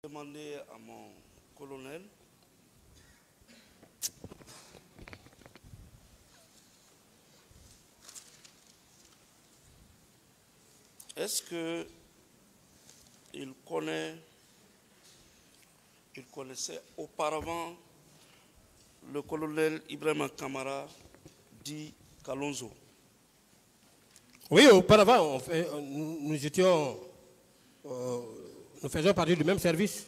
Demander à mon colonel est-ce que il connaissait auparavant le colonel Ibrahima Kamara dit Kalonzo? Oui, auparavant, nous faisions partie du même service.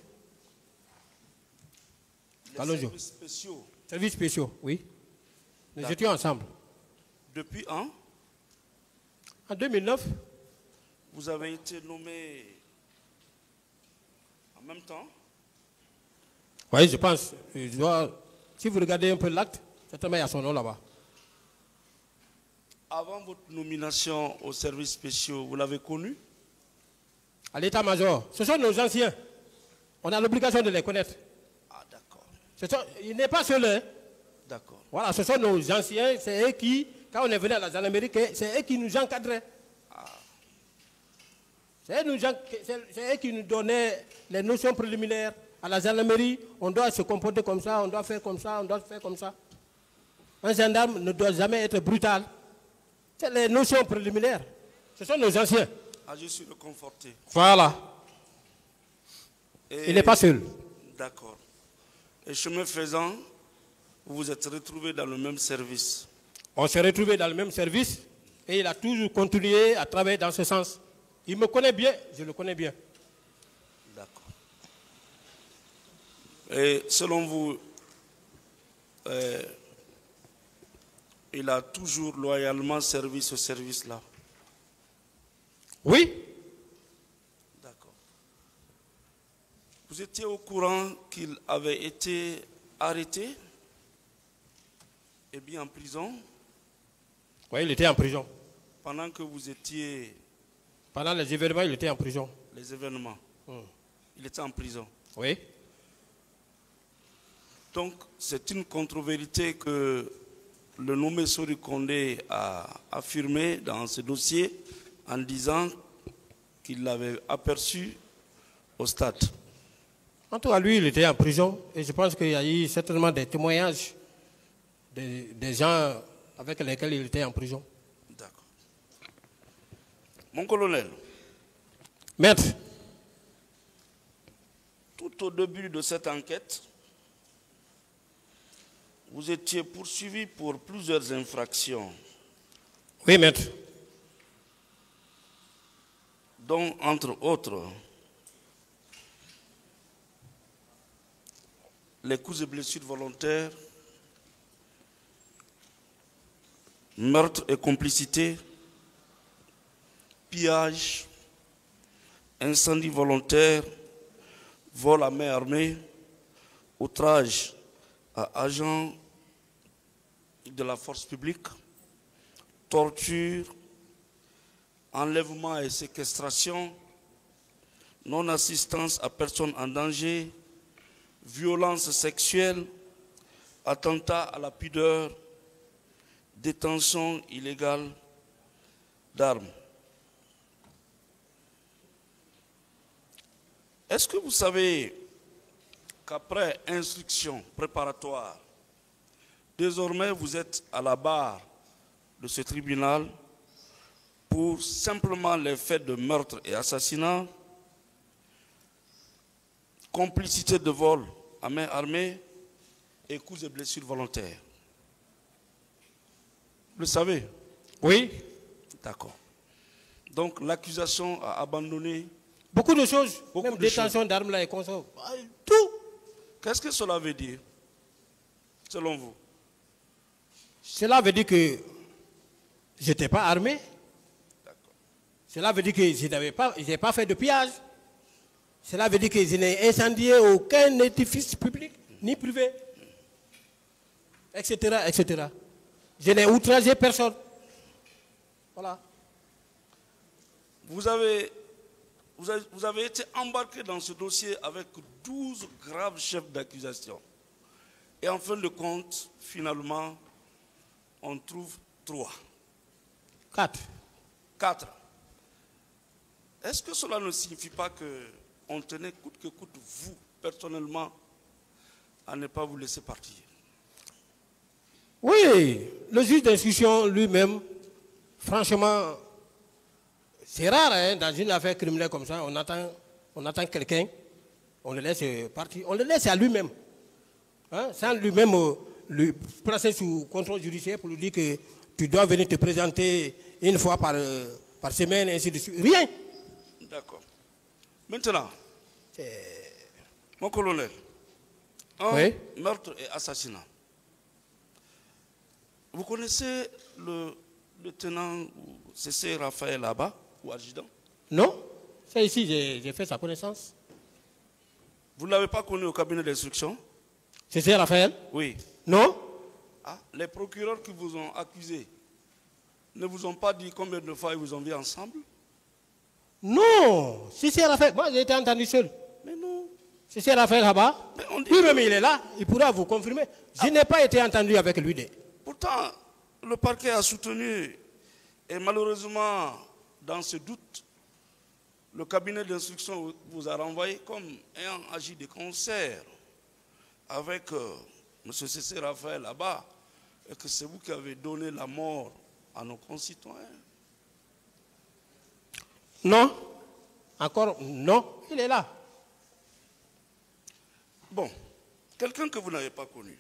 Les services spéciaux. Services spéciaux, oui. Nous étions ensemble. Depuis quand? En 2009. Vous avez été nommé en même temps? Oui, je pense. Si vous regardez un peu l'acte, certainement il y a son nom là-bas. Avant votre nomination aux services spéciaux, vous l'avez connu? À l'état-major. Ce sont nos anciens. On a l'obligation de les connaître. Ah, d'accord. Il n'est pas seul. Hein? D'accord. Voilà, ce sont nos anciens. C'est eux qui, quand on est venu à la gendarmerie, c'est eux qui nous encadraient. Ah. C'est eux qui nous donnaient les notions préliminaires. À la gendarmerie, on doit se comporter comme ça, on doit faire comme ça, on doit faire comme ça. Un gendarme ne doit jamais être brutal. C'est les notions préliminaires. Ce sont nos anciens. Ah, je suis reconforté. Voilà. Il n'est pas seul. D'accord. Et chemin faisant, vous vous êtes retrouvés dans le même service. On s'est retrouvés dans le même service et il a toujours continué à travailler dans ce sens. Il me connaît bien, je le connais bien. D'accord. Et selon vous, il a toujours loyalement servi ce service-là? Oui. D'accord. Vous étiez au courant qu'il avait été arrêté et bien en prison? Oui, il était en prison. Pendant que vous étiez... Pendant les événements, il était en prison. Les événements? Il était en prison? Oui. Donc, c'est une contre-vérité que le nommé Sori Kondé a affirmé dans ce dossier en disant qu'il l'avait aperçu au stade. En tout cas, lui, il était en prison et je pense qu'il y a eu certainement des témoignages des gens avec lesquels il était en prison. D'accord. Mon colonel. Maître. Tout au début de cette enquête, vous étiez poursuivi pour plusieurs infractions. Oui, maître. Dont, entre autres, les coups et blessures volontaires, meurtre et complicité, pillage, incendie volontaire, vol à main armée, outrage à agents de la force publique, torture, enlèvement et séquestration, non-assistance à personne en danger, violence sexuelle, attentat à la pudeur, détention illégale d'armes. Est-ce que vous savez qu'après instruction préparatoire, désormais vous êtes à la barre de ce tribunal pour simplement les faits de meurtre et assassinat, complicité de vol à main armée et coups et blessures volontaires? Vous le savez? Oui. D'accord. Donc l'accusation a abandonné beaucoup de choses, beaucoup même de détention d'armes là et conso, tout. Qu'est-ce que cela veut dire, selon vous? Cela veut dire que je n'étais pas armé. Cela veut dire que je n'avais pas fait de pillage. Cela veut dire que je n'ai incendié aucun édifice public ni privé, etc., etc. Je n'ai outragé personne. Voilà. Vous avez été embarqué dans ce dossier avec 12 graves chefs d'accusation. Et en fin de compte, finalement, on trouve 3. 4. Est-ce que cela ne signifie pas que on tenait coûte que coûte, vous, personnellement, à ne pas vous laisser partir. Oui, le juge d'instruction lui-même, franchement, c'est rare hein, dans une affaire criminelle comme ça, on attend quelqu'un, on le laisse partir, on le laisse à lui-même. Hein, sans lui-même lui placer sous contrôle judiciaire pour lui dire que tu dois venir te présenter une fois par semaine, et ainsi de suite. Rien. D'accord. Maintenant, mon colonel, oui. Meurtre et assassinat. Vous connaissez le lieutenant C.C. Raphaël là-bas, ou adjudant? Non, c'est ici, j'ai fait sa connaissance. Vous ne l'avez pas connu au cabinet d'instruction? C.C. Raphaël? Oui. Non? Ah, les procureurs qui vous ont accusé ne vous ont pas dit combien de fois ils vous ont vu ensemble? Non, C.C. Raphaël, moi j'ai été entendu seul. Mais non. C.C. Raphaël là-bas, lui-même il est là, il pourra vous confirmer. Je n'ai pas été entendu avec lui. Pourtant, le parquet a soutenu, et malheureusement, dans ce doute, le cabinet d'instruction vous a renvoyé comme ayant agi de concert avec M. C.C. Raphaël là-bas, et que c'est vous qui avez donné la mort à nos concitoyens. Non, encore non, il est là. Bon, quelqu'un que vous n'avez pas connu,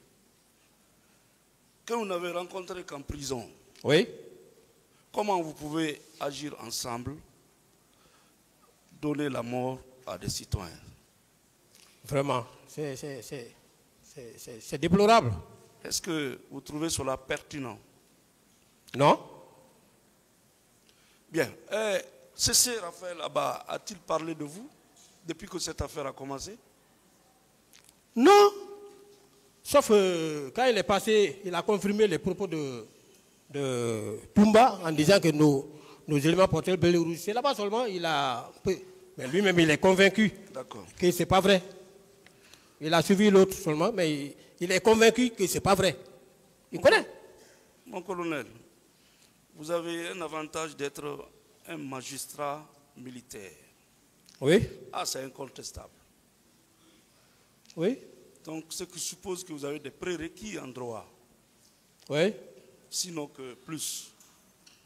que vous n'avez rencontré qu'en prison. Oui. Comment vous pouvez agir ensemble, donner la mort à des citoyens? Vraiment, c'est déplorable. Est-ce que vous trouvez cela pertinent? Non. Bien. C.C. Raphaël là-bas a-t-il parlé de vous depuis que cette affaire a commencé? Non. Sauf quand il est passé, il a confirmé les propos de Toumba en disant que nos éléments portaient le blé rouge. C'est là-bas seulement, il a... Mais lui-même, il est convaincu que ce n'est pas vrai. Il a suivi l'autre seulement, mais il est convaincu que ce n'est pas vrai. Il connaît. Mon colonel, vous avez un avantage d'être un magistrat militaire. Oui. Ah, c'est incontestable. Oui. Donc, ce qui suppose que vous avez des prérequis en droit. Oui. Sinon que plus.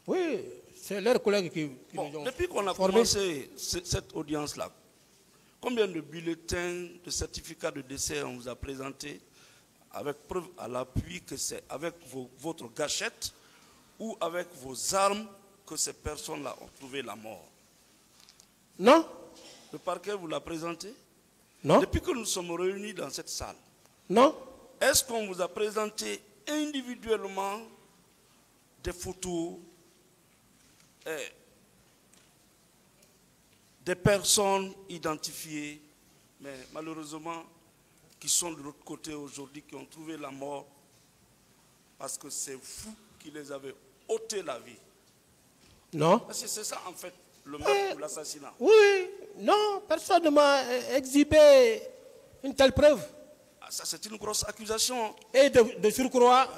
Oui, c'est leurs collègues qui nous ont depuis qu'on a formés. commencé cette audience-là, combien de bulletins de certificats de décès on vous a présenté avec preuve à l'appui que c'est avec votre gâchette ou avec vos armes que ces personnes-là ont trouvé la mort? Non. Le parquet vous l'a présenté? Non. Depuis que nous sommes réunis dans cette salle, non. Est-ce qu'on vous a présenté individuellement des photos des personnes identifiées, mais malheureusement qui sont de l'autre côté aujourd'hui, qui ont trouvé la mort parce que c'est vous qui les avez ôté la vie? Non. Parce que c'est ça en fait le meurtre ou l'assassinat. Oui, non, personne ne m'a exhibé une telle preuve. Ah, ça c'est une grosse accusation. Et de surcroît,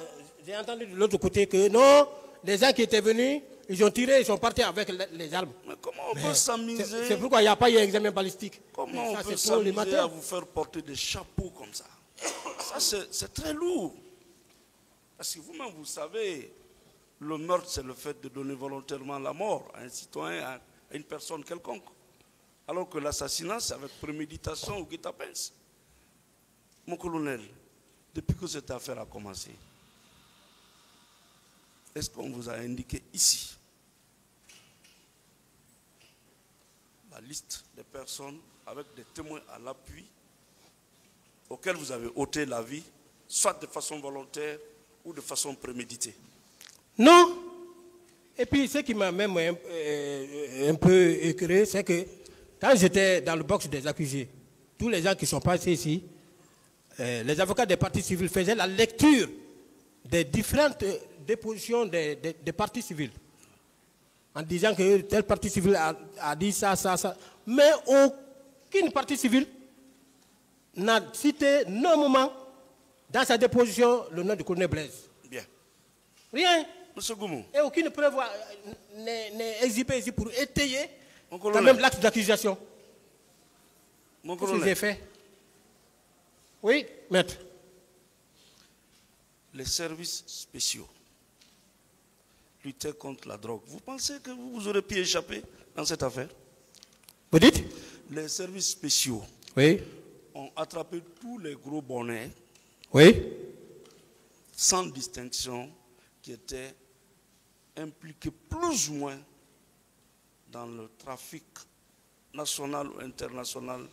j'ai entendu de l'autre côté que non, les gens qui étaient venus, ils ont tiré, ils sont partis avec les armes. Mais comment on peut s'amuser? C'est pourquoi il n'y a pas eu d'examen balistique. Comment ça, on peut s'amuser à vous faire porter des chapeaux comme ça? Ça c'est très lourd. Parce que vous-même vous savez, le meurtre c'est le fait de donner volontairement la mort à un citoyen, à une personne quelconque. Alors que l'assassinat c'est avec préméditation ou guet-apens. Mon colonel, depuis que cette affaire a commencé, est-ce qu'on vous a indiqué ici la liste des personnes avec des témoins à l'appui auxquels vous avez ôté la vie, soit de façon volontaire ou de façon préméditée? Non. Et puis ce qui m'a même un peu écœuré, c'est que quand j'étais dans le box des accusés, tous les gens qui sont passés ici, les avocats des partis civils faisaient la lecture des différentes dépositions des partis civils, en disant que tel parti civil a dit ça, ça, ça. Mais aucune partie civile n'a cité nommément dans sa déposition le nom du colonel Blaise. Bien. Rien. Monsieur Goumou. Et aucune preuve n'est exhibée ici pour étayer Mon quand colonel, même l'acte d'accusation. Mon Qu'est-ce que colonel, j'ai fait? Oui, maître. les services spéciaux lutter contre la drogue. Vous pensez que vous aurez pu échapper dans cette affaire? Vous dites? Les services spéciaux Oui. ont attrapé tous les gros bonnets Oui. sans distinction qui étaient impliqués plus ou moins dans le trafic national ou international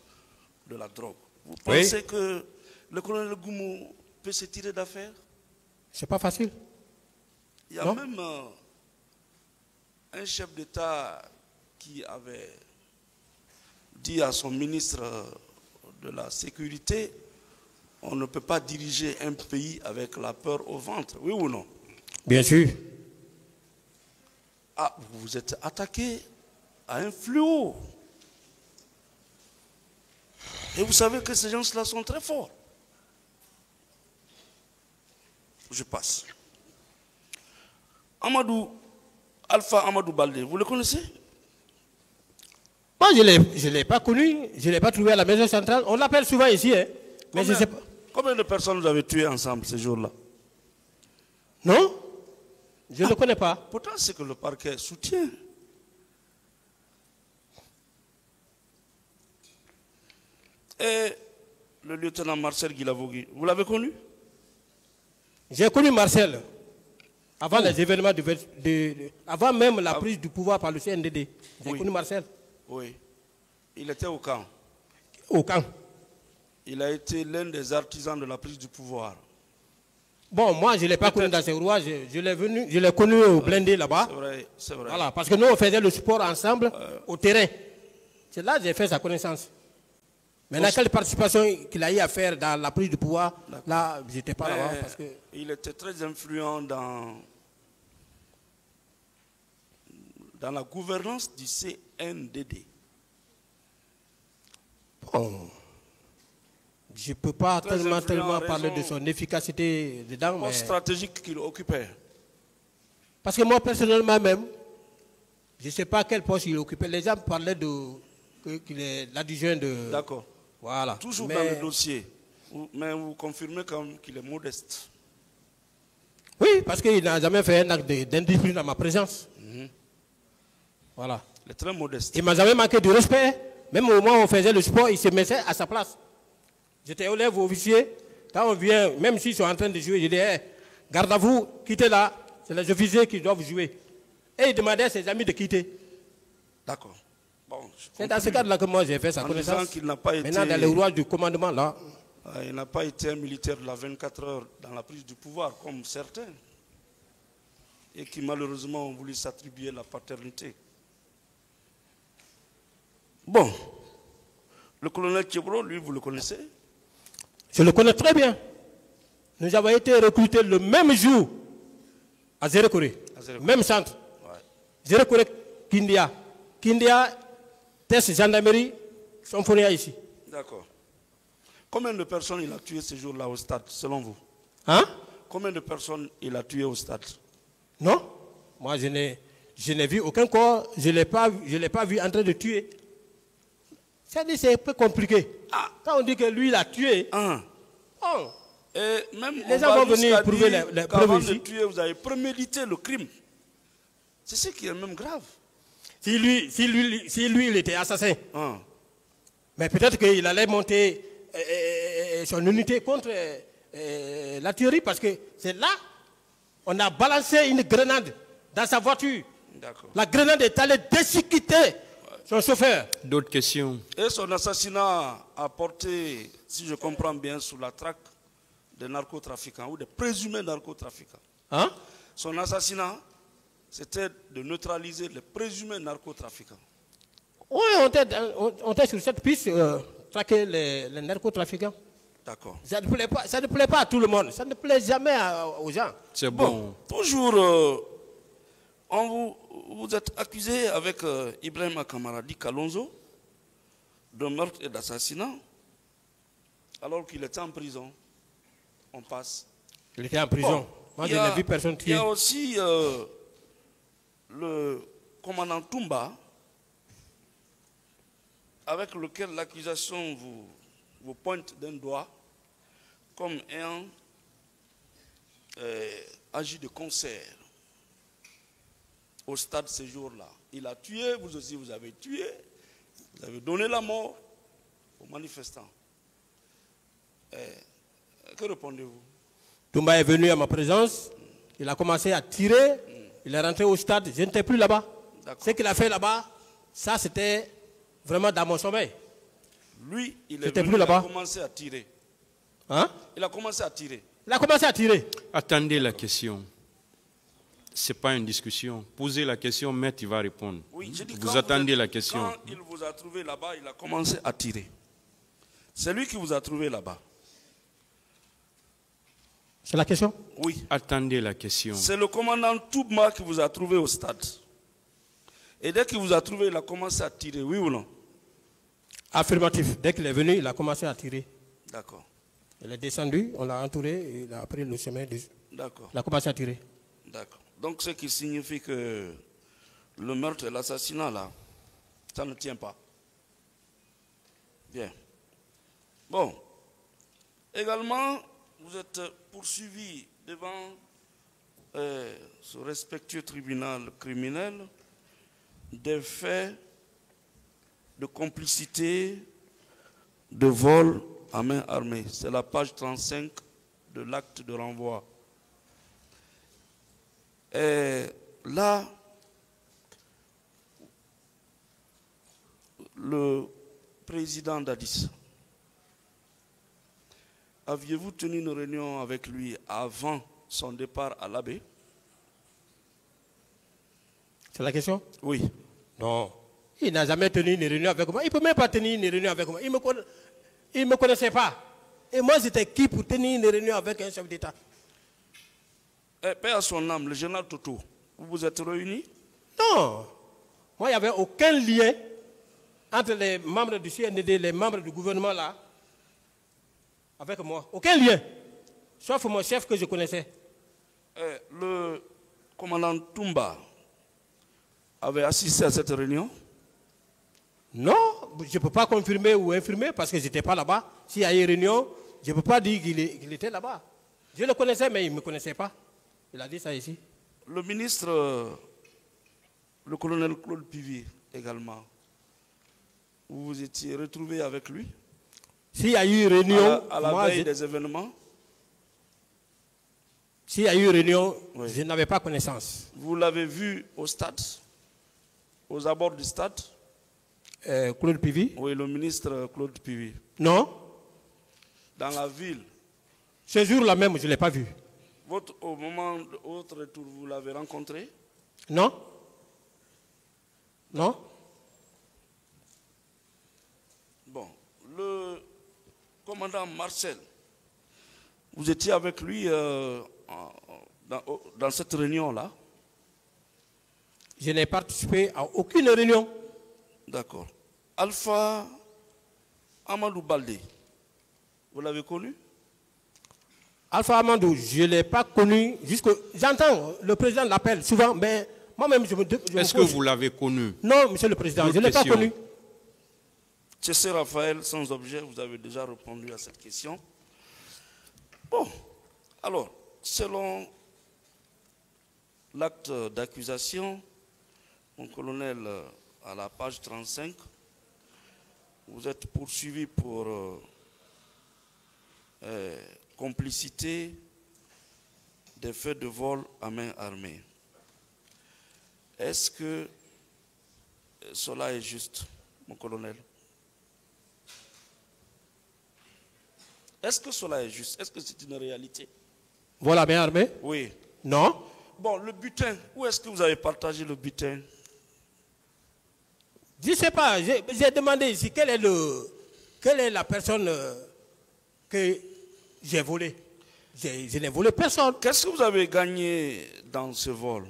de la drogue. Vous pensez que le colonel Goumou peut se tirer d'affaire? C'est pas facile. Il y a même un chef d'État qui avait dit à son ministre de la Sécurité, on ne peut pas diriger un pays avec la peur au ventre, oui ou non? Bien sûr. Ah, vous vous êtes attaqué à un fléau. Et vous savez que ces gens-là sont très forts. Je passe. Alpha Amadou Baldé, vous le connaissez? Moi, je ne l'ai pas connu, je ne l'ai pas trouvé à la maison centrale. On l'appelle souvent ici, hein. Mais je ne sais pas. Combien de personnes vous avez tuées ensemble ces jours-là? Non? Je ne le connais pas. Pourtant, c'est que le parquet soutient. Et le lieutenant Marcel Guilavogui, vous l'avez connu? J'ai connu Marcel avant les événements avant même la prise du pouvoir par le CNDD. J'ai connu Marcel. Oui. Il était au camp. Au camp. Il a été l'un des artisans de la prise du pouvoir. Bon, moi, je ne l'ai pas connu dans ses rouages. Je l'ai connu au blindé là-bas. C'est vrai, c'est vrai. Voilà, parce que nous, on faisait le sport ensemble au terrain. C'est là que j'ai fait sa connaissance. Maintenant, quelle participation qu'il a eu à faire dans la prise du pouvoir, là, je n'étais pas là-bas. Parce que... Il était très influent dans la gouvernance du CNDD. Bon, je ne peux pas tellement parler de son efficacité dedans. Poste stratégique qu'il occupait. Parce que moi, personnellement même, je ne sais pas quel poste il occupait. Les gens parlaient qu'il est l'adjoint de... D'accord. Voilà. Toujours dans le dossier. Mais vous confirmez quand même qu'il est modeste. Oui, parce qu'il n'a jamais fait un acte d'indiscipline dans ma présence. Voilà. Il est très modeste. Il ne m'a jamais manqué de respect. Même au moment où on faisait le sport, il se mettait à sa place. J'étais au lèvres officier. Quand on vient, même s'ils sont en train de jouer, je dis, hey, garde à vous, quittez là. C'est les officiers qui doivent jouer. Et il demandait à ses amis de quitter. D'accord. Bon, c'est dans ce cadre-là que moi j'ai fait sa connaissance. Qu'il n'a pas été... Maintenant, dans les rouages du commandement, là. Il n'a pas été un militaire de la 24 heures dans la prise du pouvoir, comme certains. Et qui malheureusement ont voulu s'attribuer la paternité. Bon. Le colonel Thiebro, lui, vous le connaissez? Je le connais très bien. Nous avons été recrutés le même jour à Zérekoré. Même centre. Ouais. Zérekoré, Kindia. Kindia, test gendarmerie, Symphonia ici. D'accord. Combien de personnes il a tué ce jour-là au stade, selon vous? Hein? Combien de personnes il a tué au stade? Non. Moi, je n'ai vu aucun corps. Je ne l'ai pas vu en train de tuer. C'est un peu compliqué. Ah. Quand on dit que lui, il a tué, oh. Et même les gens vont venir prouver les preuves avant ici. de tuer, vous avez prémédité le crime. C'est ce qui est même grave. Si lui, il était assassin, mais peut-être qu'il allait monter son unité contre la tuerie, parce que c'est là, on a balancé une grenade dans sa voiture. La grenade est allée déchiqueter son chauffeur. D'autres questions? Et son assassinat a porté, si je comprends bien, sous la traque des narcotrafiquants ou des présumés narcotrafiquants. Hein? Son assassinat, c'était de neutraliser les présumés narcotrafiquants. Oui, on était sur cette piste, traquer les narcotrafiquants. D'accord. Ça ne plaît pas à tout le monde. Ça ne plaît jamais aux gens. C'est bon. Toujours, vous êtes accusé avec Ibrahim Kamaradi Kalonzo de meurtre et d'assassinat, alors qu'il était en prison. On passe. Il était en prison. Bon, moi, je n'ai vu personne tuer. Il y a aussi le commandant Toumba, avec lequel l'accusation vous pointe d'un doigt comme ayant agi de concert au stade ce jour-là. Il a tué, vous aussi vous avez tué, vous avez donné la mort aux manifestants. Que répondez-vous? Toumba est venu à ma présence, il a commencé à tirer, il est rentré au stade, je n'étais plus là-bas. Ce qu'il a fait là-bas, ça c'était vraiment dans mon sommeil. Lui, il est venu, il a commencé à tirer. Hein? Il a commencé à tirer. Il a commencé à tirer. Attendez la question. Ce n'est pas une discussion. Posez la question, maître, il va répondre. Oui, je dis, vous attendez la question. Quand il vous a trouvé là-bas, il a commencé à tirer. C'est lui qui vous a trouvé là-bas. C'est la question? Oui. Attendez la question. C'est le commandant Toumba qui vous a trouvé au stade. Et dès qu'il vous a trouvé, il a commencé à tirer, oui ou non? Affirmatif. Dès qu'il est venu, il a commencé à tirer. D'accord. Il est descendu, on l'a entouré, il a pris le chemin. D'accord. Il a commencé à tirer. D'accord. Donc ce qui signifie que le meurtre et l'assassinat, là, ça ne tient pas. Bien. Bon. Également, vous êtes poursuivi devant ce respectueux tribunal criminel des faits de complicité, de vol à main armée. C'est la page 35 de l'acte de renvoi. Et là, le président d'Addis, aviez-vous tenu une réunion avec lui avant son départ à l'Abbé? C'est la question? Oui. Non. Il n'a jamais tenu une réunion avec moi. Il ne peut même pas tenir une réunion avec moi. Il ne me connaissait pas. Et moi, j'étais qui pour tenir une réunion avec un chef d'État? Paix à son âme, le général Toto, vous vous êtes réunis? Non. Moi, il n'y avait aucun lien entre les membres du CNDD, les membres du gouvernement là, avec moi. Aucun lien. Sauf mon chef que je connaissais. Le commandant Toumba avait assisté à cette réunion? Non, je ne peux pas confirmer ou infirmer parce que je n'étais pas là-bas. S'il y a une réunion, je ne peux pas dire qu'il était là-bas. Je le connaissais, mais il ne me connaissait pas. Il a dit ça ici. Le ministre, le colonel Claude Pivier également, vous vous étiez retrouvé avec lui? S'il y a eu une réunion... À la veille des événements? S'il y a eu une réunion, oui. Je n'avais pas connaissance. Vous l'avez vu au stade? Aux abords du stade? Claude Pivier? Oui, le ministre Claude Pivier. Non. Dans la ville? Ce jour-là même, je ne l'ai pas vu. Au moment de votre retour, vous l'avez rencontré? Non. Non. Bon, le commandant Marcel, vous étiez avec lui dans cette réunion-là? Je n'ai participé à aucune réunion. D'accord. Alpha Amadou Baldé, vous l'avez connu? Alpha Amadou, je ne l'ai pas connu. J'entends, le président l'appelle souvent, mais moi-même, je me Est-ce que vous l'avez connu? Non, monsieur le président, je ne l'ai pas connu. Tchessé Raphaël, sans objet, vous avez déjà répondu à cette question. Bon, alors, selon l'acte d'accusation, mon colonel, à la page 35, vous êtes poursuivi pour complicité des faits de vol à main armée. Est-ce que cela est juste, mon colonel? Est-ce que cela est juste? Est-ce que c'est une réalité? Vol à main armée? Oui. Non. Bon, le butin, où est-ce que vous avez partagé le butin? Je ne sais pas, j'ai demandé ici quelle est la personne que j'ai volée. Je n'ai volé personne. Qu'est-ce que vous avez gagné dans ce vol?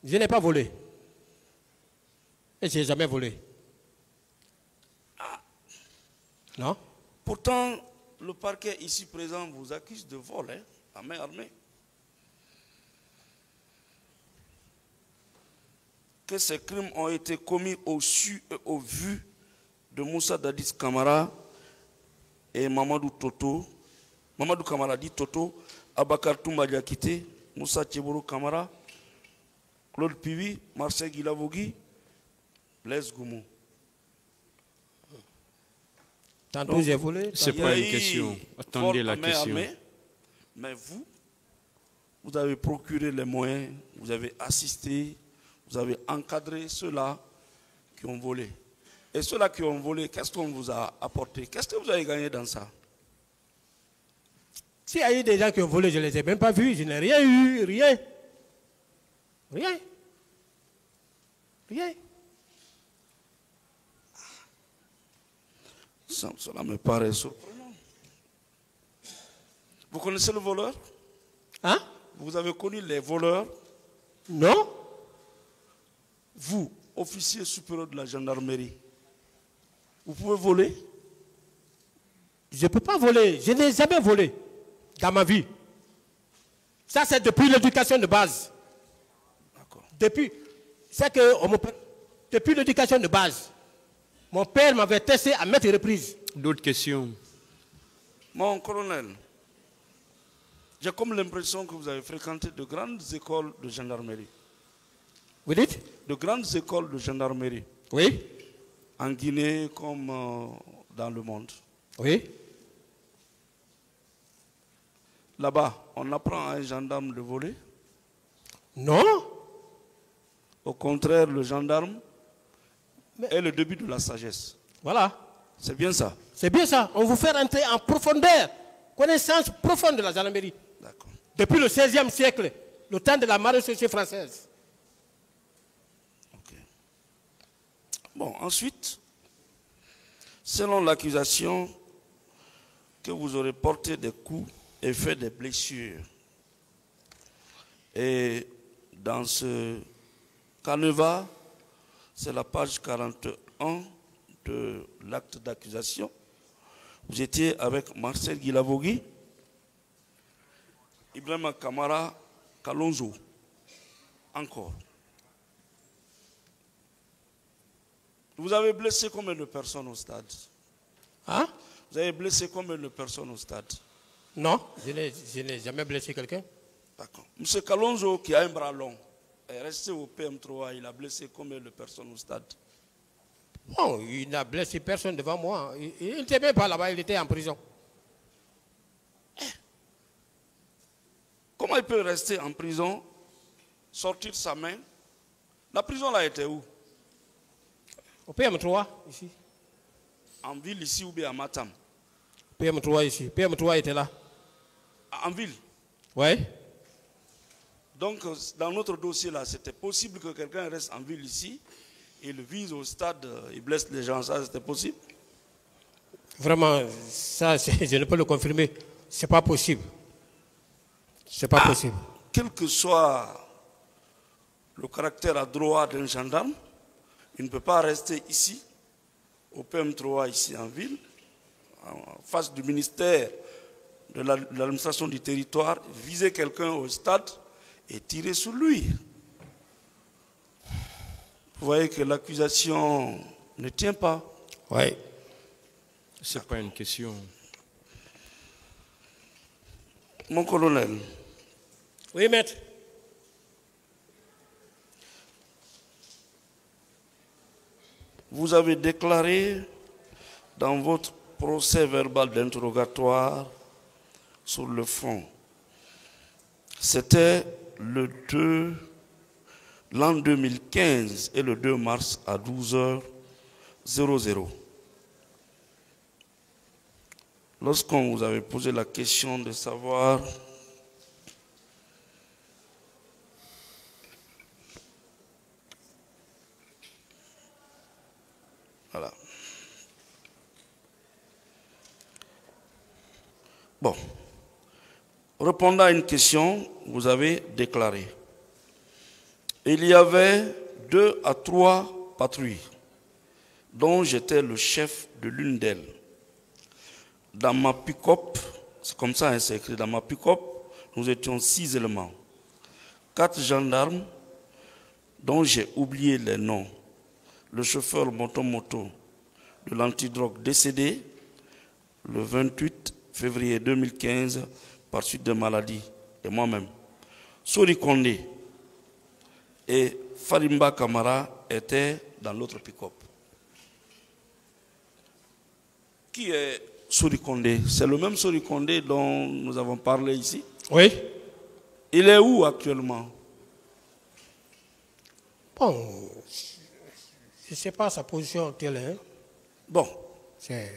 Je n'ai pas volé. Et je n'ai jamais volé. Ah. Non. Pourtant, le parquet ici présent vous accuse de vol, hein, à main armée. Que ces crimes ont été commis au su et au vu de Moussa Dadis Kamara et Mamadou Toto. Mamadou Kamara dit Toto, Abakar Toumba Diakité, Moussa Tchebourou Kamara, Claude Pivi, Marcel Guilavogui, Blaise Goumou. Tantôt j'ai volé. C'est pas une question. Attendez la question. Mais vous avez procuré les moyens, vous avez assisté, vous avez encadré ceux-là qui ont volé. Et ceux-là qui ont volé, qu'est-ce qu'on vous a apporté? Qu'est-ce que vous avez gagné dans ça? S'il y a eu des gens qui ont volé, je ne les ai même pas vus, je n'ai rien eu, rien. Rien. Rien. Cela me paraît surprenant. Vous connaissez le voleur? Hein? Vous avez connu les voleurs? Non. Vous, officier supérieur de la gendarmerie, vous pouvez voler? Je ne peux pas voler. Je n'ai jamais volé dans ma vie. Ça, c'est depuis l'éducation de base. D'accord. Depuis l'éducation de base. Mon père m'avait testé à maintes reprises. D'autres questions? Mon colonel, j'ai comme l'impression que vous avez fréquenté de grandes écoles de gendarmerie. Vous dites? De grandes écoles de gendarmerie. Oui. En Guinée comme dans le monde. Oui. Là-bas, on apprend à un gendarme de voler? Non. Au contraire, le gendarme est le début de la sagesse. Voilà. C'est bien ça? C'est bien ça. On vous fait entrer en profondeur, connaissance profonde de la gendarmerie. D'accord. Depuis le XVIe siècle, le temps de la maréchaussée française. Ok. Bon, ensuite, selon l'accusation que vous aurez porté des coups et fait des blessures. Et dans ce canevas, c'est la page 41 de l'acte d'accusation. Vous étiez avec Marcel Guilavogui, Ibrahima Kamara Kalonzo, encore. Vous avez blessé combien de personnes au stade? Hein? Vous avez blessé combien de personnes au stade? Non, je n'ai jamais blessé quelqu'un. D'accord. M. Kalonzo, qui a un bras long, est resté au PM3, il a blessé combien de personnes au stade? Bon, il n'a blessé personne devant moi. Il n'était même pas là-bas, il était en prison. Comment il peut rester en prison, sortir sa main? La prison là était où? Au PM3, ici. En ville ici ou bien à Matam? PM3 ici. PM3 était là. En ville? Oui. Donc, dans notre dossier là, c'était possible que quelqu'un reste en ville ici, il vise au stade, il blesse les gens, ça c'était possible? Vraiment, ça, je ne peux le confirmer. C'est pas possible. C'est pas possible. Quel que soit le caractère adroit d'un gendarme, il ne peut pas rester ici, au PM3, ici en ville, en face du ministère de l'administration du territoire, viser quelqu'un au stade et tirer sur lui. Vous voyez que l'accusation ne tient pas. Oui. C'est pas une question. Mon colonel. Oui, maître. Vous avez déclaré dans votre procès verbal d'interrogatoire sur le fond. C'était l'an 2015 et le 2 mars à 12h00. Lorsqu'on vous avait posé la question de savoir voilà. Bon. Répondant à une question, vous avez déclaré: il y avait 2 à 3 patrouilles, dont j'étais le chef de l'une d'elles. Dans ma pick-up, c'est comme ça, hein, c'est écrit, dans ma pick-up, nous étions 6 éléments. 4 gendarmes, dont j'ai oublié les noms. Le chauffeur moto-moto, de l'antidrogue décédé le 28 février 2015 par suite de maladie, et moi-même. Sori Kondé et Farimba Kamara étaient dans l'autre pick-up. Qui est Sori Kondé? C'est le même Sori Kondé dont nous avons parlé ici. Oui. Il est où actuellement? Bon, je ne sais pas sa position actuelle. Hein. Bon, C'est...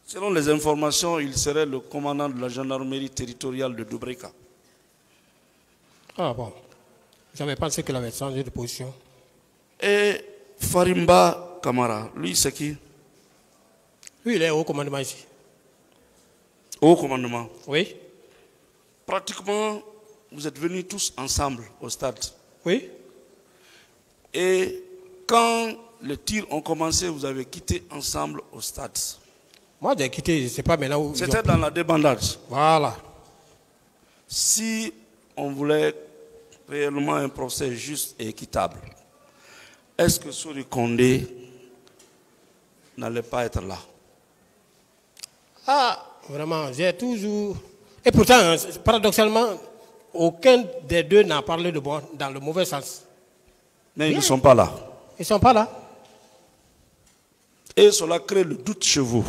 selon les informations, il serait le commandant de la gendarmerie territoriale de Dubreka. Ah bon, j'avais pensé qu'il avait changé de position. Et Farimba Kamara, lui c'est qui? Lui, il est au commandement ici. Au commandement. Oui. Pratiquement, vous êtes venus tous ensemble au stade. Oui. Et quand les tirs ont commencé, vous avez quitté ensemble au stade. Moi, j'ai quitté, je ne sais pas maintenant où. C'était dans la débandade. Voilà. Si on voulait réellement un procès juste et équitable, est-ce que Sori Kondé n'allait pas être là? Ah, vraiment, j'ai toujours... Et pourtant, paradoxalement, aucun des deux n'a parlé de bon dans le mauvais sens. Mais ils ne sont pas là. Ils ne sont pas là. Et cela crée le doute chez vous.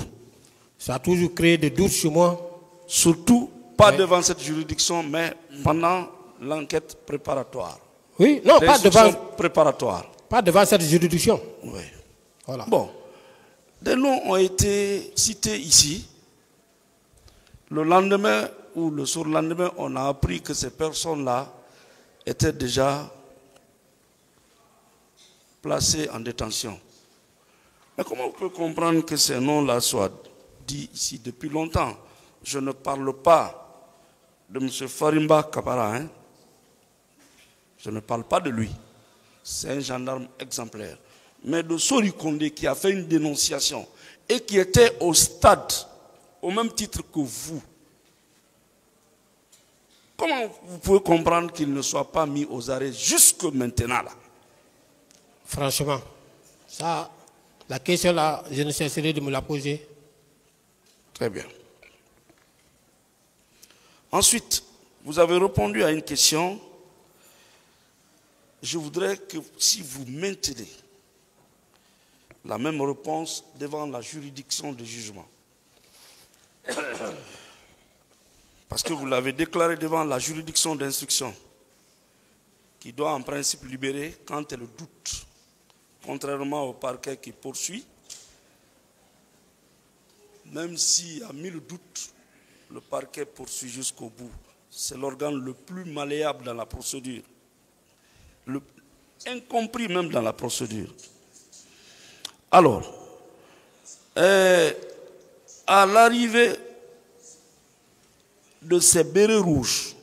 Ça a toujours créé des doutes chez moi. Surtout, pas devant cette juridiction, mais pendant l'enquête préparatoire. Oui, non, pas devant, préparatoire. pas devant cette juridiction. Oui. Voilà. Bon, des noms ont été cités ici. Le lendemain ou le surlendemain, on a appris que ces personnes-là étaient déjà placées en détention. Mais comment on peut comprendre que ces noms-là soient dits ici depuis longtemps? Je ne parle pas de M. Farimba Kamara. Hein? Je ne parle pas de lui. C'est un gendarme exemplaire. Mais de Sori Kondé qui a fait une dénonciation et qui était au stade au même titre que vous. Comment vous pouvez comprendre qu'il ne soit pas mis aux arrêts jusque maintenant là? Franchement, ça, la question là, je ne cesserai de me la poser. Très bien. Ensuite, vous avez répondu à une question. Je voudrais que si vous maintenez la même réponse devant la juridiction de jugement, parce que vous l'avez déclaré devant la juridiction d'instruction, qui doit en principe libérer quand elle doute, contrairement au parquet qui poursuit, même s'il y a 1000 doutes, le parquet poursuit jusqu'au bout. C'est l'organe le plus malléable dans la procédure, incompris même dans la procédure. Alors, à l'arrivée de ces bérets rouges,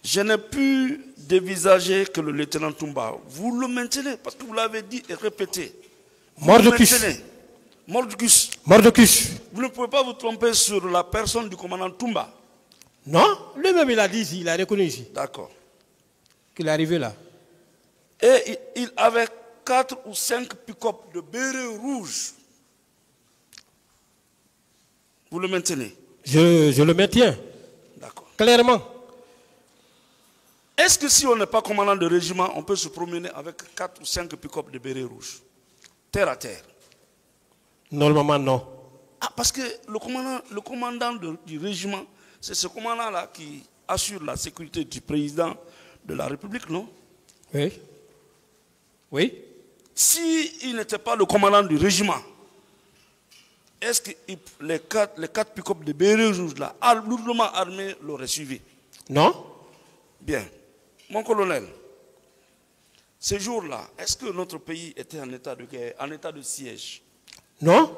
je n'ai pu dévisager que le lieutenant Toumba. Vous le maintenez, parce que vous l'avez dit et répété. Mordicus. Mordicus. Mordicus. Vous ne pouvez pas vous tromper sur la personne du commandant Toumba. Non, lui-même il a dit ici, il a reconnu ici. D'accord. Qu'il est arrivé là. Et il avait 4 ou 5 pick-up de bérets rouges. Vous le maintenez? Je le maintiens. D'accord. Clairement. Est-ce que si on n'est pas commandant de régiment, on peut se promener avec 4 ou 5 pick-up de bérets rouges? Terre à terre. Normalement, non. Ah, parce que le commandant du régiment, c'est ce commandant-là qui assure la sécurité du président de la République, non? Oui. Oui. S'il n'était pas le commandant du régiment, est-ce que les 4 pick-up de bérets rouges, là, lourdement armés, l'auraient suivi? Non. Bien. Mon colonel, ces jours-là, est-ce que notre pays était en état de guerre, en état de siège? Non.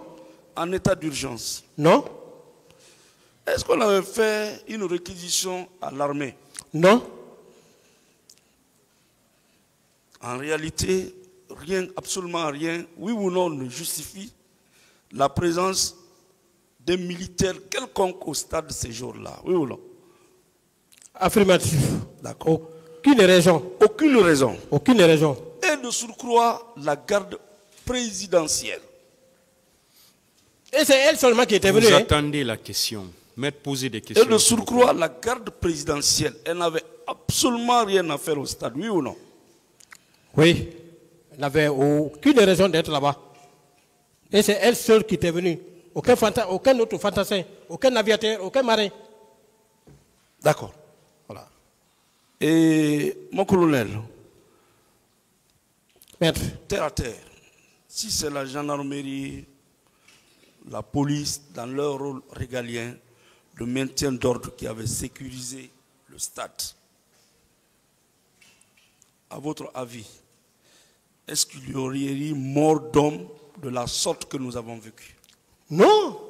En état d'urgence? Non. Est-ce qu'on avait fait une réquisition à l'armée? Non. En réalité, rien, absolument rien, oui ou non, ne justifie la présence des militaires quelconques au stade de ces jours-là. Oui ou non? Affirmatif. D'accord. Aucune raison. Aucune raison. Aucune raison. Et de surcroît, la garde présidentielle. Et c'est elle seulement qui était venue. Vous attendez la question. Maître, posez des questions. Et de surcroît, la garde présidentielle, elle n'avait absolument rien à faire au stade, oui ou non? Oui. Elle n'avait aucune raison d'être là-bas. Et c'est elle seule qui était venue. Aucun autre fantassin, aucun aviateur, aucun marin. D'accord. Voilà. Et mon colonel, Maître. terre à terre, si c'est la gendarmerie, la police, dans leur rôle régalien, le maintien d'ordre qui avait sécurisé le stade, à votre avis, est-ce qu'il y aurait eu mort d'homme de la sorte que nous avons vécu? Non.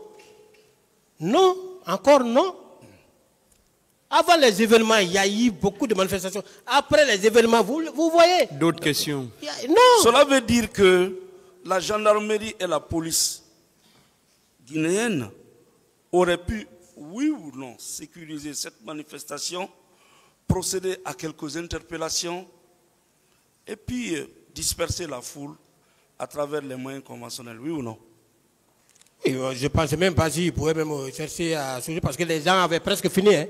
Non. Encore non. Avant les événements, il y a eu beaucoup de manifestations. Après les événements, vous voyez. D'autres questions? Non. Cela veut dire que la gendarmerie et la police guinéenne auraient pu, oui ou non, sécuriser cette manifestation, procéder à quelques interpellations et puis disperser la foule à travers les moyens conventionnels, oui ou non? Et je ne pense même pas s'ils pouvaient même chercher à soulever parce que les gens avaient presque fini. Hein.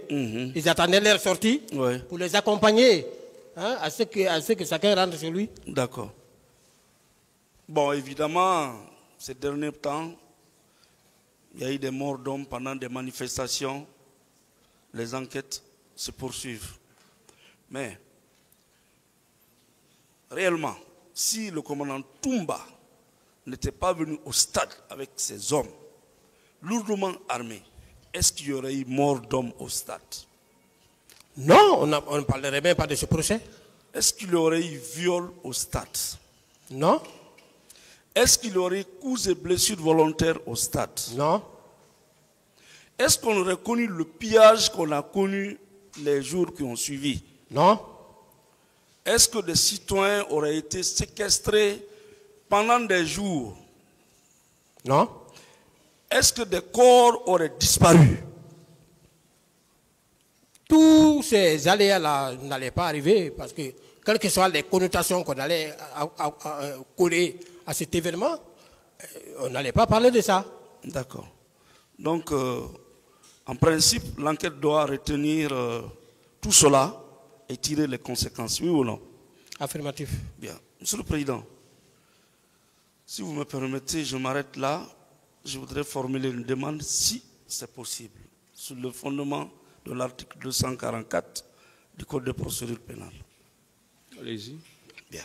Ils attendaient leur sortie pour les accompagner hein, à ce que chacun rentre chez lui. D'accord. Bon, évidemment, ces derniers temps, il y a eu des morts d'hommes pendant des manifestations. Les enquêtes se poursuivent. Mais, réellement, si le commandant Toumba n'était pas venu au stade avec ses hommes, lourdement armés, est-ce qu'il y aurait eu mort d'hommes au stade? Non, on ne parlerait même pas de ce procès. Est-ce qu'il y aurait eu viol au stade? Non. Est-ce qu'il y aurait eu coups et blessures volontaires au stade? Non. Est-ce qu'on aurait connu le pillage qu'on a connu les jours qui ont suivi? Non. Est-ce que des citoyens auraient été séquestrés pendant des jours? Non. Est-ce que des corps auraient disparu? Tous ces aléas-là n'allaient pas arriver parce que, quelles que soient les connotations qu'on allait coller à cet événement, on n'allait pas parler de ça. D'accord. Donc, en principe, l'enquête doit retenir tout cela et tirer les conséquences, oui ou non? Affirmatif. Bien. Monsieur le Président, si vous me permettez, je m'arrête là. Je voudrais formuler une demande, si c'est possible, sur le fondement de l'article 244 du Code de procédure pénale. Allez-y. Bien.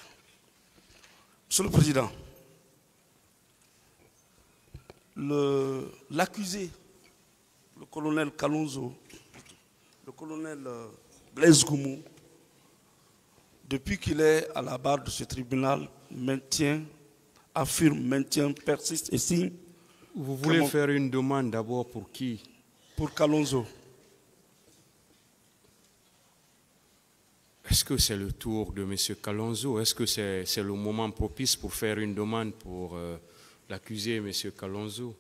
Monsieur le Président, l'accusé, le colonel Kalonzo, le colonel Blaise Goumou, depuis qu'il est à la barre de ce tribunal, affirme, maintient, persiste et signe. Vous voulez faire une demande d'abord pour qui? Pour Kalonzo. Est-ce que c'est le tour de M. Kalonzo? Est-ce que c'est le moment propice pour faire une demande pour l'accusé, M. Kalonzo?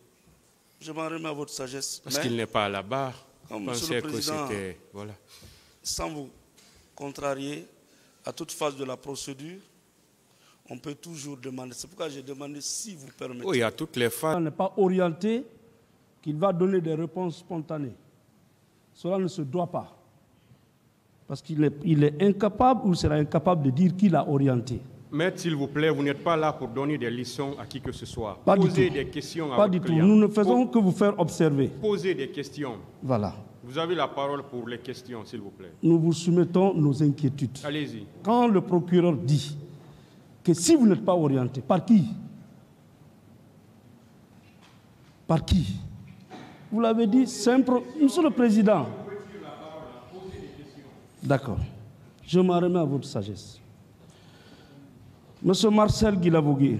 Je m'en remets à votre sagesse. Parce qu'il n'est pas à la barre. Monsieur le Président, voilà. Sans vous contrarier, à toute phase de la procédure, on peut toujours demander. C'est pourquoi j'ai demandé si vous permettez. Oui, à toutes les phases. On n'est pas orienté qu'il va donner des réponses spontanées. Cela ne se doit pas. Parce qu'il est incapable ou sera incapable de dire qui l'a orienté. Maître, s'il vous plaît, vous n'êtes pas là pour donner des leçons à qui que ce soit. Pas Posez du tout. des questions à Pas votre du tout. client. Nous ne faisons que vous faire observer. Posez des questions. Voilà. Vous avez la parole pour les questions, s'il vous plaît. Nous vous soumettons nos inquiétudes. Allez-y. Quand le procureur dit que si vous n'êtes pas orienté, par qui? Par qui? Vous l'avez dit, simple. Monsieur le Président. D'accord. Je m'en remets à votre sagesse. Monsieur Marcel Guilavogui,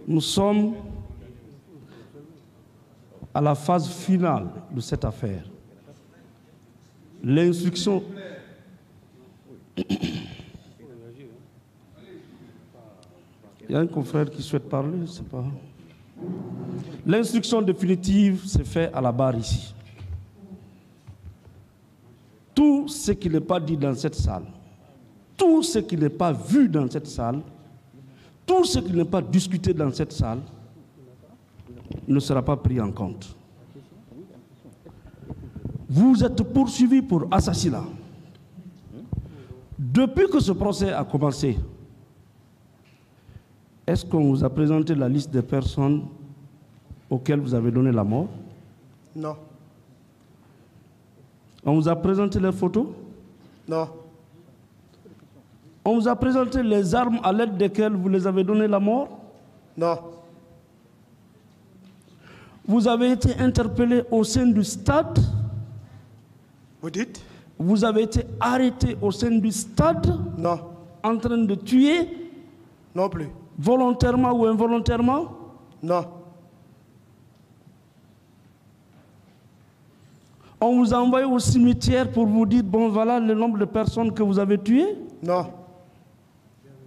nous sommes à la phase finale de cette affaire. L'instruction... Il y a un confrère qui souhaite parler, je ne sais pas. L'instruction définitive s'est faite à la barre ici. Tout ce qui n'est pas dit dans cette salle, tout ce qui n'est pas vu dans cette salle, tout ce qui n'est pas discuté dans cette salle, ne sera pas pris en compte. Vous êtes poursuivi pour assassinat. Depuis que ce procès a commencé, est-ce qu'on vous a présenté la liste des personnes auxquelles vous avez donné la mort? Non. On vous a présenté leurs photos? Non. On vous a présenté les armes à l'aide desquelles vous les avez donné la mort? Non. Vous avez été interpellé au sein du stade? Vous dites? Vous avez été arrêté au sein du stade? Non. En train de tuer? Non plus. Volontairement ou involontairement? Non. On vous a envoyé au cimetière pour vous dire, bon voilà le nombre de personnes que vous avez tuées? Non.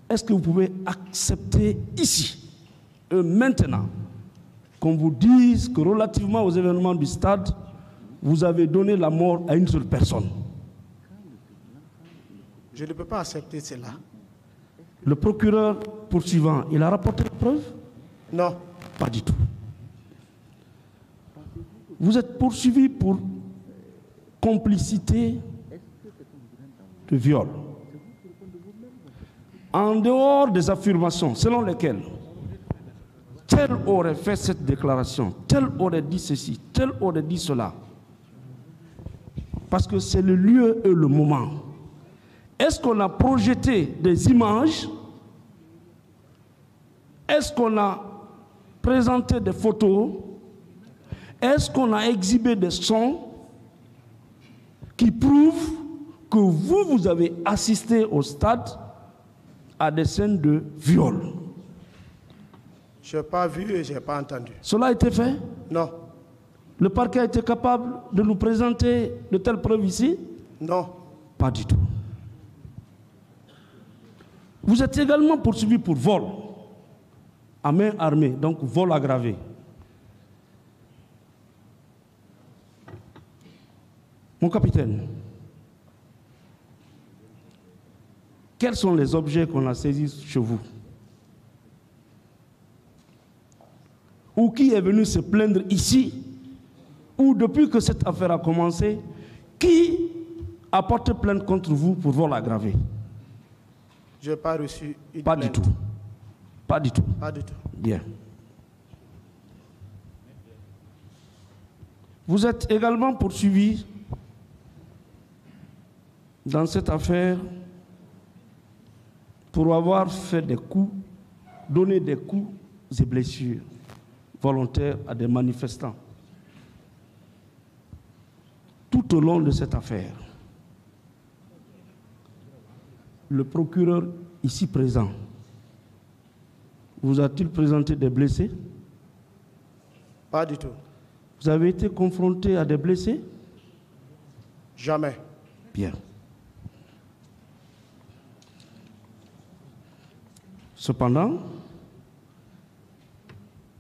Est-ce que vous pouvez accepter ici, maintenant, qu'on vous dise que relativement aux événements du stade, vous avez donné la mort à une seule personne? Je ne peux pas accepter cela. Le procureur poursuivant, il a rapporté la preuve? Non. Pas du tout. Vous êtes poursuivi pour complicité de viol. En dehors des affirmations selon lesquelles tel aurait fait cette déclaration, tel aurait dit ceci, tel aurait dit cela, parce que c'est le lieu et le moment. Est-ce qu'on a projeté des images? Est-ce qu'on a présenté des photos? Est-ce qu'on a exhibé des sons qui prouvent que vous avez assisté au stade à des scènes de viol? Je n'ai pas vu et je n'ai pas entendu. Cela a été fait? Non. Le parquet a été capable de nous présenter de telles preuves ici? Non. Pas du tout. Vous êtes également poursuivi pour vol à main armée, donc vol aggravé. Mon capitaine, quels sont les objets qu'on a saisis chez vous? Ou qui est venu se plaindre ici? Ou depuis que cette affaire a commencé, qui a porté plainte contre vous pour vol aggravé? Je n'ai pas reçu une Pas plainte. du tout. Pas du tout. Pas du tout. Bien. Vous êtes également poursuivi dans cette affaire pour avoir fait des coups, donné des coups et blessures volontaires à des manifestants. Tout au long de cette affaire, le procureur ici présent vous a-t-il présenté des blessés? Pas du tout. Vous avez été confronté à des blessés? Jamais. Bien. Cependant,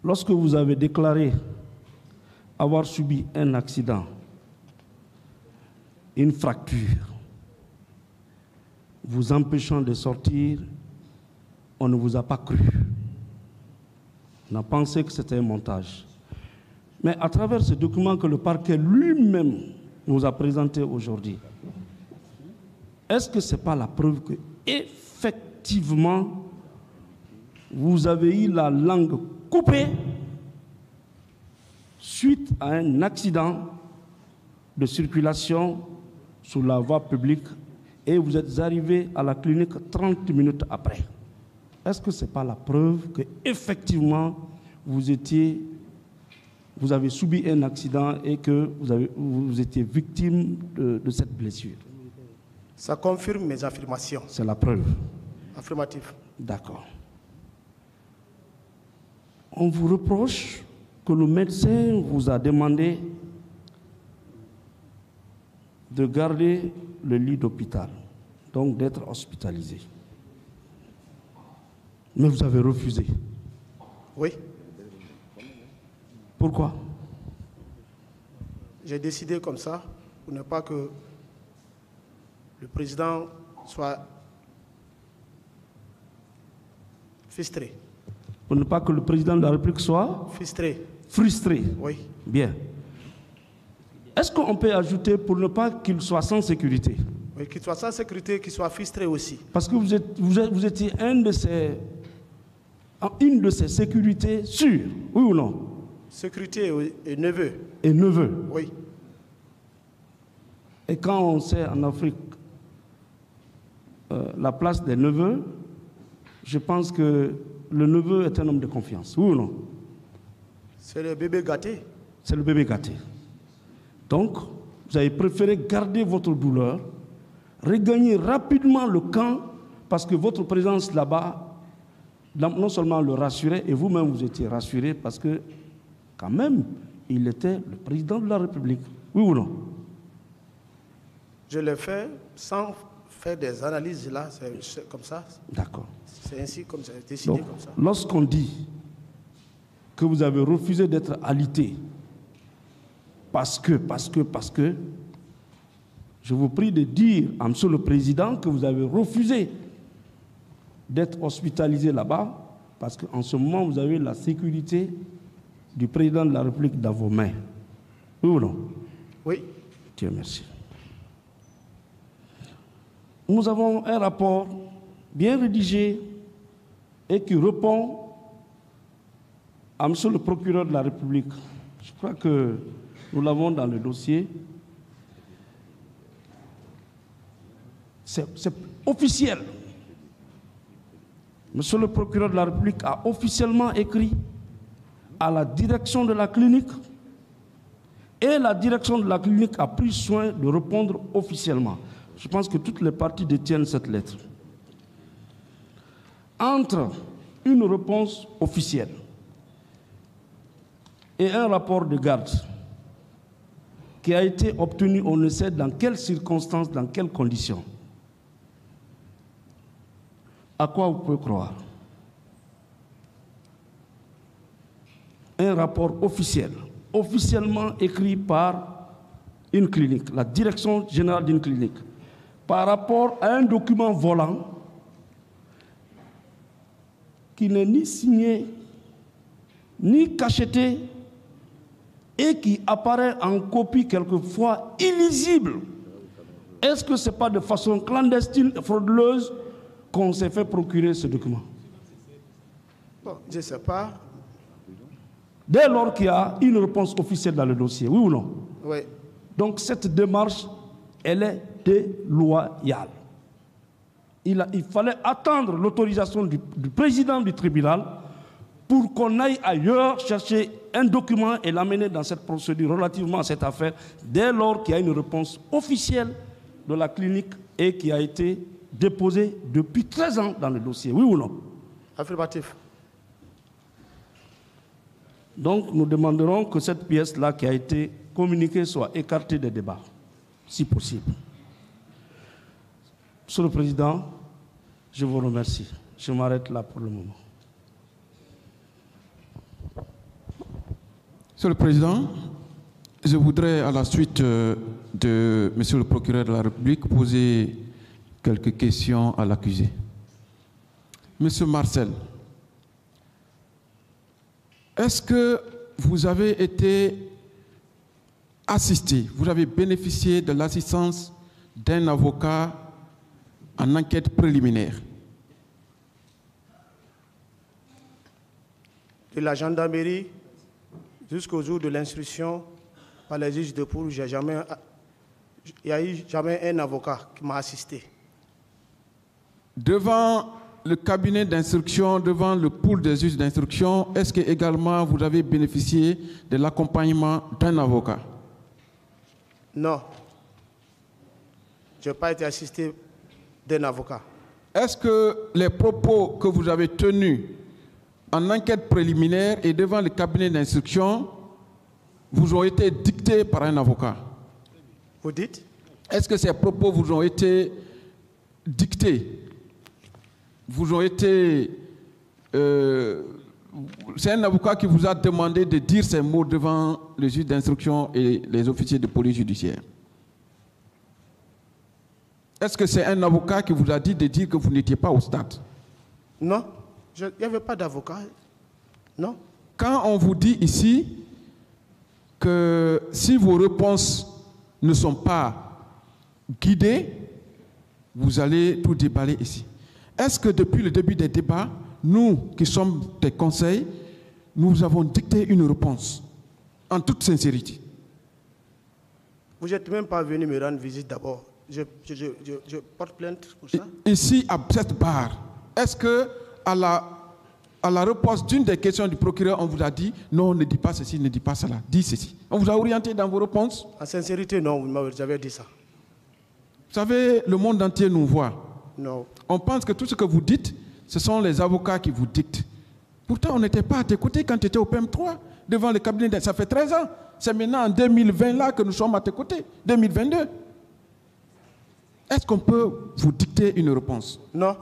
lorsque vous avez déclaré avoir subi un accident, une fracture, vous empêchant de sortir, on ne vous a pas cru. On a pensé que c'était un montage. Mais à travers ce document que le parquet lui-même nous a présenté aujourd'hui, est-ce que ce n'est pas la preuve que, effectivement, vous avez eu la langue coupée suite à un accident de circulation sur la voie publique et vous êtes arrivé à la clinique 30 minutes après? Est-ce que ce n'est pas la preuve que effectivement vous avez subi un accident et que vous étiez victime de cette blessure? Ça confirme mes affirmations. C'est la preuve. Affirmatif. D'accord. On vous reproche que le médecin vous a demandé de garder le lit d'hôpital, donc d'être hospitalisé. Mais vous avez refusé. Oui. Pourquoi? J'ai décidé comme ça pour ne pas que le président soit frustré. Pour ne pas que le président de la République soit Frustré. frustré. Oui. Bien. Est-ce qu'on peut ajouter pour ne pas qu'il soit sans sécurité? Oui, qu'il soit sans sécurité, qu'il soit frustré aussi. Parce que vous étiez une de ces sécurités sûres, oui ou non? Sécurité et neveu. Et neveu. Oui. Et quand on sait en Afrique la place des neveux, je pense que le neveu est un homme de confiance, oui ou non? C'est le bébé gâté. C'est le bébé gâté. Donc, vous avez préféré garder votre douleur, regagner rapidement le camp, parce que votre présence là-bas, non seulement le rassurait, et vous-même vous étiez rassuré, parce que, quand même, il était le président de la République. Oui ou non? Je l'ai fait sans faire des analyses là, c'est comme ça. D'accord. C'est ainsi comme ça, décidé Donc, comme ça. lorsqu'on dit que vous avez refusé d'être alité, parce que, je vous prie de dire à Monsieur le Président que vous avez refusé d'être hospitalisé là-bas, parce qu'en ce moment, vous avez la sécurité du président de la République dans vos mains. Oui ou non? Oui. Dieu merci. Nous avons un rapport bien rédigé et qui répond à Monsieur le procureur de la République. Je crois que nous l'avons dans le dossier. C'est officiel. Monsieur le procureur de la République a officiellement écrit à la direction de la clinique et la direction de la clinique a pris soin de répondre officiellement. Je pense que toutes les parties détiennent cette lettre. Entre une réponse officielle et un rapport de garde qui a été obtenu, on ne sait dans quelles circonstances, dans quelles conditions. À quoi vous pouvez croire? Un rapport officiel, officiellement écrit par une clinique, la direction générale d'une clinique, par rapport à un document volant qui n'est ni signé, ni cacheté, et qui apparaît en copie quelquefois illisible. Est-ce que ce n'est pas de façon clandestine et frauduleuse qu'on s'est fait procurer ce document? Bon, je ne sais pas. Dès lors qu'il y a une réponse officielle dans le dossier, oui ou non? Oui. Donc cette démarche, elle est déloyale. Il fallait attendre l'autorisation du président du tribunal pour qu'on aille ailleurs chercher un document et l'amener dans cette procédure relativement à cette affaire, dès lors qu'il y a une réponse officielle de la clinique et qui a été déposée depuis 13 ans dans le dossier. Oui ou non? Affirmatif. Donc nous demanderons que cette pièce-là qui a été communiquée soit écartée des débats, si possible. Monsieur le Président, je vous remercie. Je m'arrête là pour le moment. Monsieur le Président, je voudrais, à la suite de Monsieur le procureur de la République, poser quelques questions à l'accusé. Monsieur Marcel, est-ce que vous avez été assisté, vous avez bénéficié de l'assistance d'un avocat en enquête préliminaire? De la gendarmerie jusqu'au jour de l'instruction par les juges de Poul, il n'y a eu jamais un avocat qui m'a assisté. Devant le cabinet d'instruction, devant le pool des juges d'instruction, est-ce que également vous avez bénéficié de l'accompagnement d'un avocat? Non. Je n'ai pas été assisté d'un avocat. Est-ce que les propos que vous avez tenus en enquête préliminaire et devant le cabinet d'instruction vous ont été dictés par un avocat? Vous dites? Est-ce que ces propos vous ont été dictés? Vous ont été... c'est un avocat qui vous a demandé de dire ces mots devant le juge d'instruction et les officiers de police judiciaire? Est-ce que c'est un avocat qui vous a dit de dire que vous n'étiez pas au stade? Non, il n'y avait pas d'avocat. Non. Quand on vous dit ici que si vos réponses ne sont pas guidées, vous allez tout déballer ici. Est-ce que depuis le début des débats, nous qui sommes des conseils, nous avons dicté une réponse en toute sincérité? Vous n'êtes même pas venu me rendre visite d'abord. Je porte plainte pour ça. Ici, à cette barre, est-ce que à la réponse d'une des questions du procureur, on vous a dit non, ne dis pas ceci, ne dis pas cela, dis ceci? On vous a orienté dans vos réponses? En sincérité, non, vous m'avez dit ça. Vous savez, le monde entier nous voit. Non. On pense que tout ce que vous dites, ce sont les avocats qui vous dictent. Pourtant, on n'était pas à tes côtés quand tu étais au PM3, devant le cabinet. Ça fait 13 ans. C'est maintenant en 2020 là que nous sommes à tes côtés, 2022. Est-ce qu'on peut vous dicter une réponse? Non.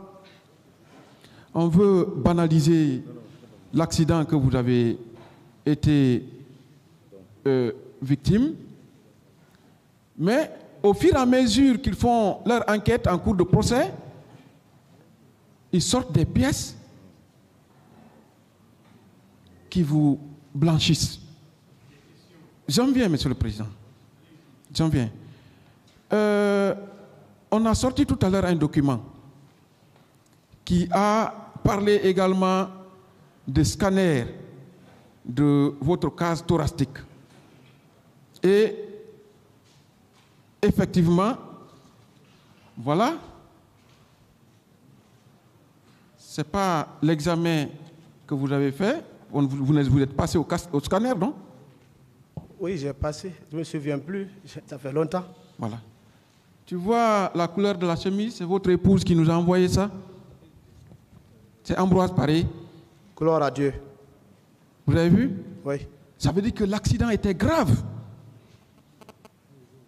On veut banaliser l'accident que vous avez été victime, mais au fur et à mesure qu'ils font leur enquête en cours de procès, ils sortent des pièces qui vous blanchissent. J'en viens, Monsieur le Président. J'en viens. On a sorti tout à l'heure un document qui a parlé également de scanner de votre case thoracique. Et effectivement, voilà, ce n'est pas l'examen que vous avez fait. Vous êtes passé au scanner, non? Oui, j'ai passé. Je ne me souviens plus. Ça fait longtemps. Voilà. Tu vois la couleur de la chemise? C'est votre épouse qui nous a envoyé ça. C'est Ambroise pareil. Gloire à Dieu. Vous avez vu? Oui. Ça veut dire que l'accident était grave.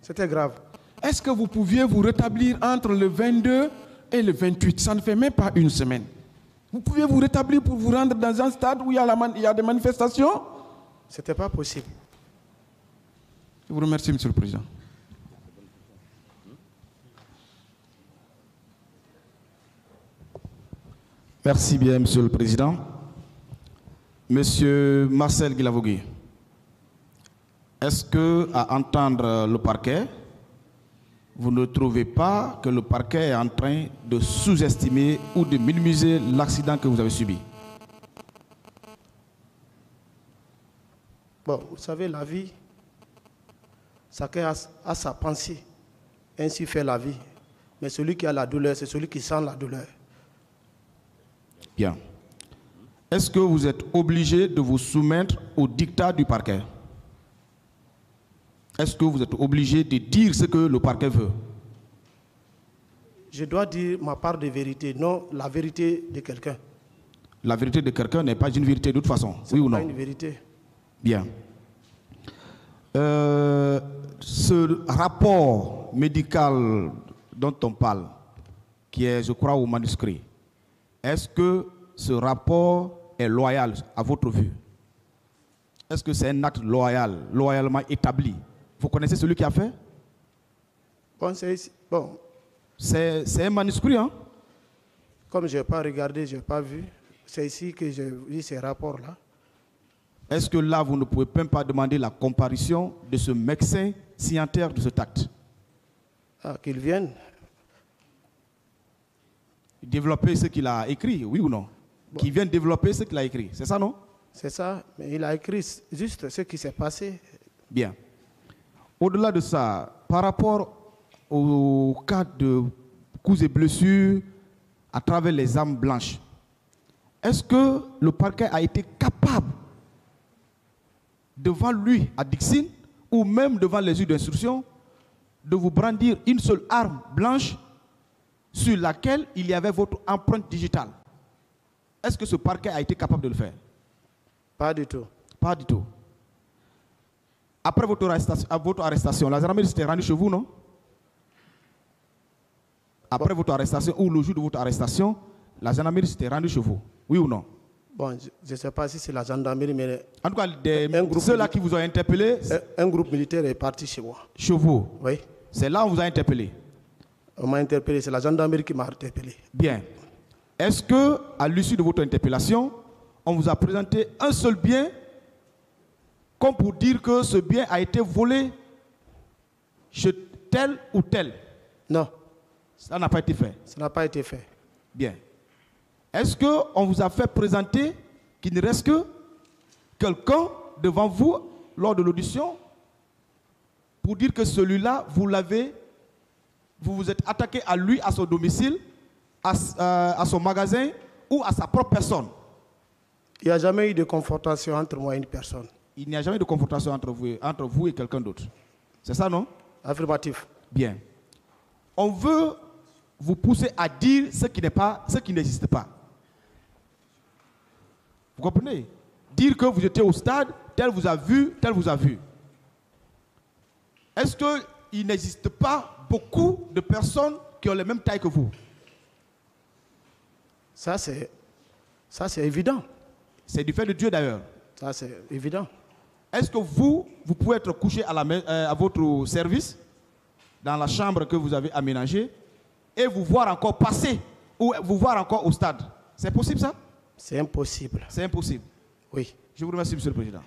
C'était grave. Est-ce que vous pouviez vous rétablir entre le 22 et le 28? Ça ne fait même pas une semaine. Vous pouviez vous rétablir pour vous rendre dans un stade où il y a des manifestations? Ce n'était pas possible. Je vous remercie, Monsieur le Président. Merci bien, Monsieur le Président. Monsieur Marcel Guilavogui, est-ce que, à entendre le parquet, vous ne trouvez pas que le parquet est en train de sous-estimer ou de minimiser l'accident que vous avez subi? Bon, vous savez, la vie, chacun a sa pensée. Ainsi fait la vie. Mais celui qui a la douleur, c'est celui qui sent la douleur. Bien. Est-ce que vous êtes obligé de vous soumettre au dictat du parquet? Est-ce que vous êtes obligé de dire ce que le parquet veut? Je dois dire ma part de vérité, non la vérité de quelqu'un. La vérité de quelqu'un n'est pas une vérité de toute façon, oui ou non? C'est pas une vérité. Bien. Ce rapport médical dont on parle, qui est, je crois, au manuscrit, est-ce que ce rapport est loyal à votre vue? Est-ce que c'est un acte loyal, loyalement établi? Vous connaissez celui qui a fait? Bon, c'est un manuscrit, hein? Comme je n'ai pas regardé, je n'ai pas vu, c'est ici que j'ai vu ces rapports-là. Est-ce que là, vous ne pouvez même pas demander la comparution de ce médecin signataire de cet acte? Ah, qu'il vienne. Développer ce qu'il a écrit, oui ou non? Bon. Qu'il vienne développer ce qu'il a écrit, c'est ça, non? C'est ça, mais il a écrit juste ce qui s'est passé. Bien. Au-delà de ça, par rapport au cas de coups et blessures à travers les armes blanches, est-ce que le parquet a été capable, devant lui à Dixine, ou même devant les juges d'instruction, de vous brandir une seule arme blanche sur laquelle il y avait votre empreinte digitale? Est-ce que ce parquet a été capable de le faire? Pas du tout. Pas du tout. Après votre arrestation, la gendarmerie s'était rendue chez vous, non? Après votre arrestation, ou le jour de votre arrestation, la gendarmerie s'était rendue chez vous, oui ou non? Bon, je ne sais pas si c'est la gendarmerie, mais... En tout cas, ceux-là qui vous ont interpellé... Un groupe militaire est parti chez moi. Chez vous? Oui. C'est là où on vous a interpellé? On m'a interpellé, c'est la gendarmerie qui m'a interpellé. Bien. Est-ce qu'à l'issue de votre interpellation, on vous a présenté un seul bien comme pour dire que ce bien a été volé chez tel ou tel? Non, Ça n'a pas été fait. ça n'a pas été fait. Bien. Est-ce qu'on vous a fait présenter qu'il ne reste que quelqu'un devant vous lors de l'audition pour dire que celui-là, vous vous êtes attaqué à lui, à son domicile, à son magasin ou à sa propre personne? Il n'y a jamais eu de confrontation entre moi et une personne. Il n'y a jamais de confrontation entre vous et quelqu'un d'autre. C'est ça, non? Affirmatif. Bien. On veut vous pousser à dire ce qui n'existe pas. Vous comprenez? Dire que vous étiez au stade, tel vous a vu, tel vous a vu. Est-ce qu'il n'existe pas beaucoup de personnes qui ont la même taille que vous? Ça, c'est évident. C'est du fait de Dieu d'ailleurs. Ça, c'est évident. Est-ce que vous pouvez être couché à votre service, dans la chambre que vous avez aménagée, et vous voir encore passer, ou vous voir encore au stade? C'est possible ça? C'est impossible. C'est impossible. Oui. Je vous remercie, Monsieur le Président.